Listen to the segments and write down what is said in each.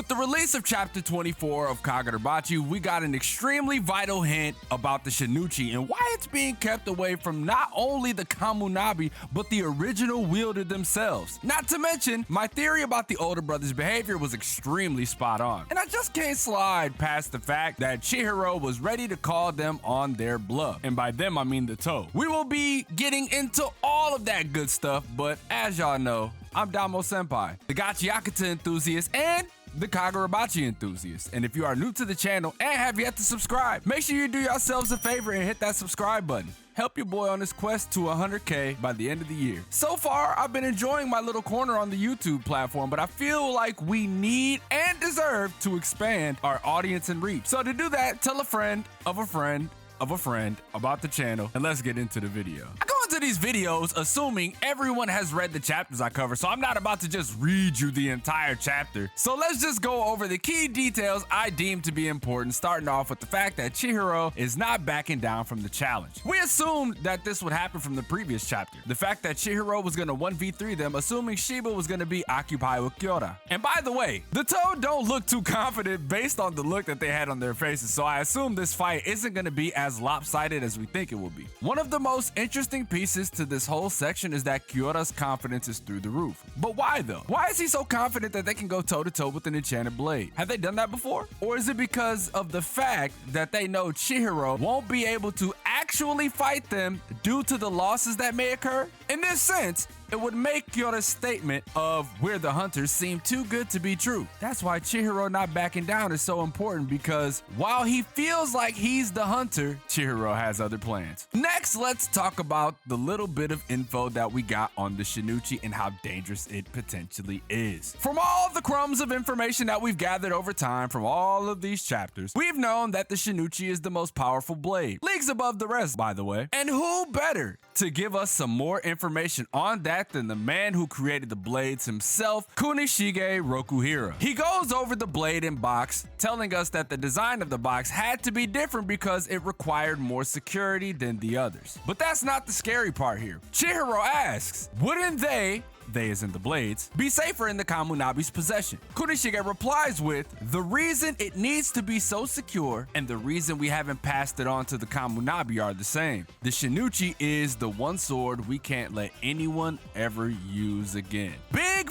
the release of chapter 24 of Kagurabachi, we got an extremely vital hint about the Shinichi and why it's being kept away from not only the Kamunabi, but the original wielder themselves. Not to mention, my theory about the older brother's behavior was extremely spot on. And I just can't slide past the fact that Chihiro was ready to call them on their bluff. And by them, I mean the toe. We will be getting into all of that good stuff, but as y'all know, I'm DomoSenpai, the Gachiakuta enthusiast and the Kagurabachi enthusiast. And if you are new to the channel and have yet to subscribe, make sure you do yourselves a favor and hit that subscribe button. Help your boy on this quest to 100K by the end of the year. So far, I've been enjoying my little corner on the YouTube platform, but I feel like we need and deserve to expand our audience and reach. So to do that, tell a friend of a friend of a friend about the channel, and let's get into the video. I go into these videos assuming everyone has read the chapters I cover, so I'm not about to just read you the entire chapter. So let's just go over the key details I deem to be important, starting off with the fact that Chihiro is not backing down from the challenge. We assumed that this would happen from the previous chapter. The fact that Chihiro was gonna 1v3 them, assuming Shiba was gonna be occupied with Kyora. And by the way, the Toad don't look too confident based on the look that they had on their faces, so I assume this fight isn't gonna be as lopsided as we think it will be. One of the most interesting pieces to this whole section is that Kyora's confidence is through the roof. But why though? Why is he so confident that they can go toe to toe with an enchanted blade? Have they done that before? Or is it because of the fact that they know Chihiro won't be able to actually fight them due to the losses that may occur? In this sense, it would make Kyora's statement of "we're the hunters" seem too good to be true. That's why Chihiro not backing down is so important, because while he feels like he's the hunter, Chihiro has other plans. Next, let's talk about the little bit of info that we got on the Shinichi and how dangerous it potentially is. From all of the crumbs of information that we've gathered over time from all of these chapters, we've known that the Shinichi is the most powerful blade, leagues above the rest, by the way. And who better to give us some more information on that than the man who created the blades himself, Kunishige Rokuhira. He goes over the blade in box, telling us that the design of the box had to be different because it required more security than the others. But that's not the scary part here. Chihiro asks, wouldn't they as in the blades, be safer in the Kamunabi's possession? Kunishige replies with, the reason it needs to be so secure and the reason we haven't passed it on to the Kamunabi are the same. The Shinichi is the one sword we can't let anyone ever use again. Big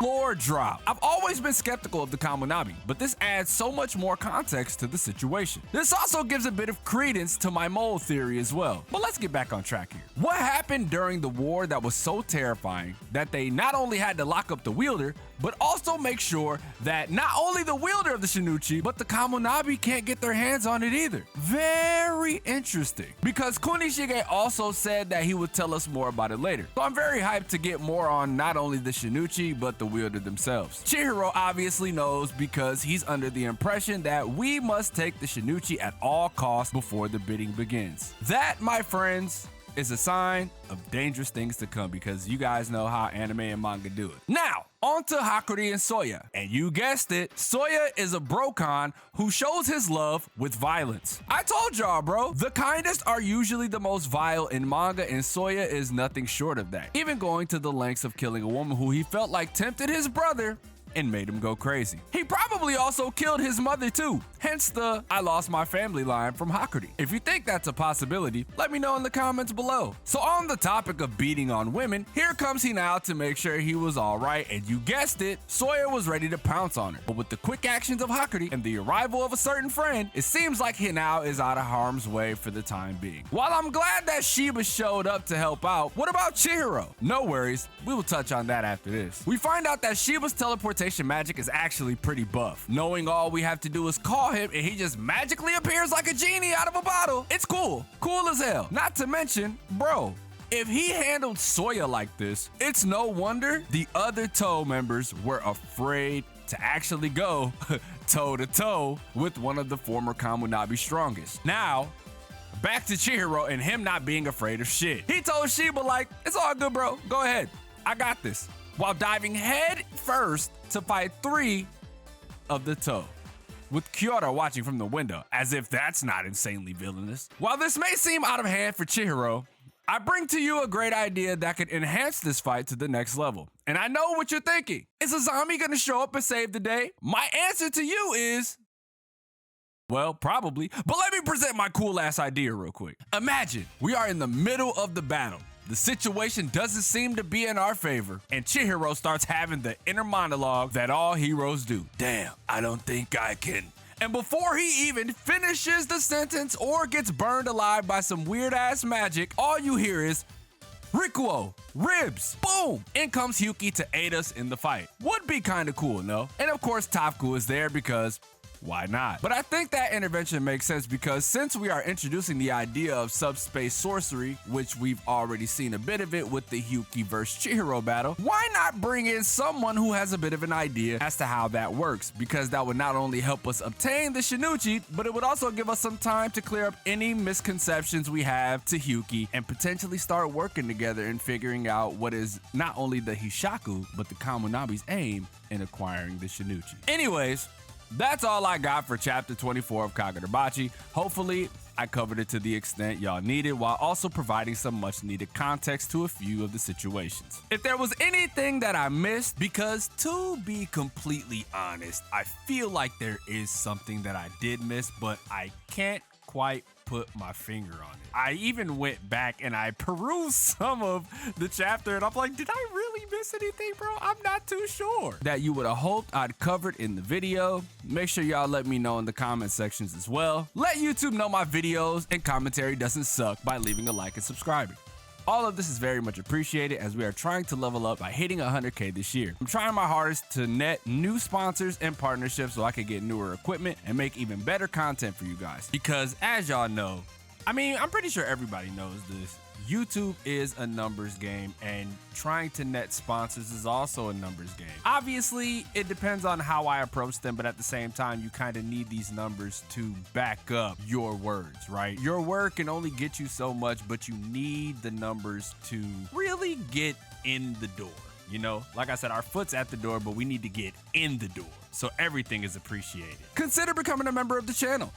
lore drop. I've always been skeptical of the Kamunabi, but this adds so much more context to the situation. This also gives a bit of credence to my mole theory as well. But let's get back on track here. What happened during the war that was so terrifying that they not only had to lock up the wielder, but also make sure that not only the wielder of the Shinichi, but the Kamunabi can't get their hands on it either? Very interesting, because Kunishige also said that he would tell us more about it later. So I'm very hyped to get more on not only the Shinichi, but the wielder themselves. Chihiro obviously knows because he's under the impression that we must take the Shinichi at all costs before the bidding begins. That, my friends, is a sign of dangerous things to come, because you guys know how anime and manga do it. Now, on to Hakuri and Soya. And you guessed it, Soya is a brocon who shows his love with violence. I told y'all, bro, the kindest are usually the most vile in manga, and Soya is nothing short of that. Even going to the lengths of killing a woman who he felt like tempted his brother and made him go crazy. He probably also killed his mother too, hence the "I lost my family" line from Hakuri. If you think that's a possibility, let me know in the comments below. So on the topic of beating on women, here comes Hinao to make sure he was alright, and you guessed it, Soya was ready to pounce on her. But with the quick actions of Hakuri and the arrival of a certain friend, it seems like Hinao is out of harm's way for the time being. While I'm glad that Shiba showed up to help out, what about Chihiro? No worries, we will touch on that after this. We find out that Shiba's teleportation magic is actually pretty buff. Knowing all we have to do is call him and he just magically appears like a genie out of a bottle. It's cool. Cool as hell. Not to mention, bro, if he handled Soya like this, it's no wonder the other Toe members were afraid to actually go toe to toe with one of the former Kamunabi's strongest. Now, back to Chihiro and him not being afraid of shit. He told Shiba like, it's all good, bro. Go ahead. I got this. While diving head first to fight 3 of the Toe, with Kyora watching from the window, as if that's not insanely villainous. While this may seem out of hand for Chihiro, I bring to you a great idea that could enhance this fight to the next level. And I know what you're thinking. Is Azami gonna show up and save the day? My answer to you is, well, probably. But let me present my cool ass idea real quick. Imagine we are in the middle of the battle. The situation doesn't seem to be in our favor, and Chihiro starts having the inner monologue that all heroes do. Damn, I don't think I can. And before he even finishes the sentence or gets burned alive by some weird ass magic, all you hear is, Rikuo, ribs, boom! In comes Hyuki to aid us in the fight. Would be kinda cool, no? And of course Topku is there because why not? But I think that intervention makes sense because since we are introducing the idea of subspace sorcery, which we've already seen a bit of it with the Hyuki vs Chihiro battle, why not bring in someone who has a bit of an idea as to how that works? Because that would not only help us obtain the Shinichi, but it would also give us some time to clear up any misconceptions we have to Hyuki and potentially start working together and figuring out what is not only the Hishaku, but the Kamunabi's aim in acquiring the Shinichi. Anyways, that's all I got for chapter 24 of Kagurabachi. Hopefully, I covered it to the extent y'all needed while also providing some much needed context to a few of the situations. If there was anything that I missed, because to be completely honest, I feel like there is something that I did miss, but I can't quite put my finger on it. I even went back and I perused some of the chapter and I'm like, did I really miss anything, bro? I'm not too sure. That you would have hoped I'd covered in the video. Make sure y'all let me know in the comment sections as well. Let YouTube know my videos and commentary doesn't suck by leaving a like and subscribing. All of this is very much appreciated as we are trying to level up by hitting 100K this year. I'm trying my hardest to net new sponsors and partnerships so I can get newer equipment and make even better content for you guys. Because as y'all know, I mean, I'm pretty sure everybody knows this, YouTube is a numbers game and trying to net sponsors is also a numbers game. Obviously, it depends on how I approach them, but at the same time, you kind of need these numbers to back up your words, right? Your word can only get you so much, but you need the numbers to really get in the door. You know, like I said, our foot's at the door, but we need to get in the door. So everything is appreciated. Consider becoming a member of the channel.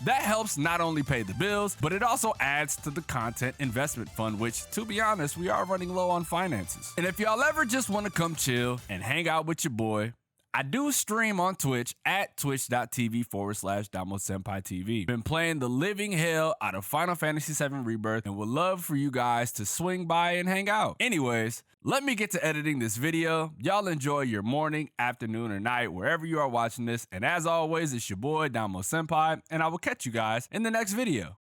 That helps not only pay the bills, but it also adds to the content investment fund, which, to be honest, we are running low on finances. And if y'all ever just want to come chill and hang out with your boy, I do stream on Twitch at twitch.tv/DomoSenpai TV. Been playing the living hell out of Final Fantasy VII Rebirth and would love for you guys to swing by and hang out. Anyways, let me get to editing this video. Y'all enjoy your morning, afternoon, or night, wherever you are watching this. And as always, it's your boy, DomoSenpai, and I will catch you guys in the next video.